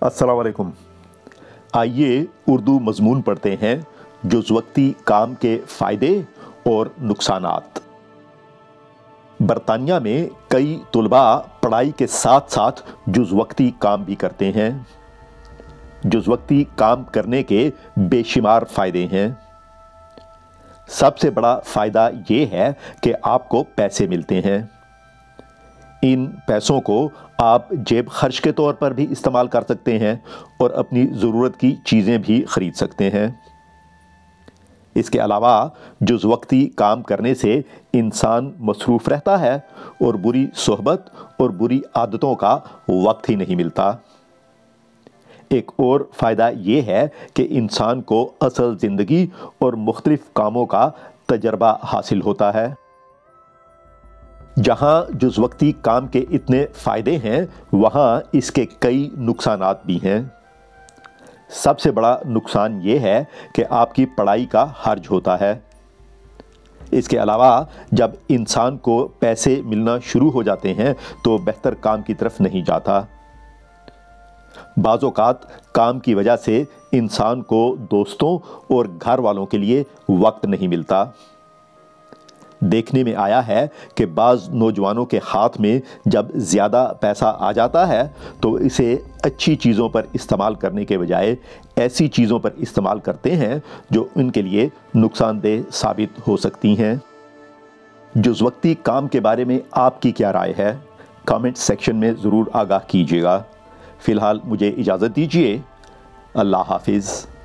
अस्सलाम वालेकुम। आइए उर्दू मज़मून पढ़ते हैं, जुज़वक्ती काम के फ़ायदे और नुकसानात। बरतानिया में कई तुलबा पढ़ाई के साथ साथ जुज़वक्ती काम भी करते हैं। जुज़वक्ती काम करने के बेशुमार फ़ायदे हैं। सबसे बड़ा फ़ायदा ये है कि आपको पैसे मिलते हैं। इन पैसों को आप जेब खर्च के तौर पर भी इस्तेमाल कर सकते हैं और अपनी ज़रूरत की चीज़ें भी ख़रीद सकते हैं। इसके अलावा जुज़वक्ती काम करने से इंसान मसरूफ़ रहता है और बुरी सोहबत और बुरी आदतों का वक्त ही नहीं मिलता। एक और फ़ायदा ये है कि इंसान को असल ज़िंदगी और मुख्तलिफ़ कामों का तजर्बा हासिल होता है। जहाँ जुज़वक्ती काम के इतने फ़ायदे हैं, वहाँ इसके कई नुकसानात भी हैं। सबसे बड़ा नुकसान ये है कि आपकी पढ़ाई का हर्ज होता है। इसके अलावा जब इंसान को पैसे मिलना शुरू हो जाते हैं तो बेहतर काम की तरफ नहीं जाता। बाज़-औक़ात काम की वजह से इंसान को दोस्तों और घर वालों के लिए वक्त नहीं मिलता। देखने में आया है कि बाज़ नौजवानों के हाथ में जब ज़्यादा पैसा आ जाता है तो इसे अच्छी चीज़ों पर इस्तेमाल करने के बजाय ऐसी चीज़ों पर इस्तेमाल करते हैं जो उनके लिए नुकसानदेह साबित हो सकती हैं। जुज़वक्ती काम के बारे में आपकी क्या राय है? कमेंट सेक्शन में ज़रूर आगाह कीजिएगा। फ़िलहाल मुझे इजाज़त दीजिए। अल्लाह हाफ़िज़।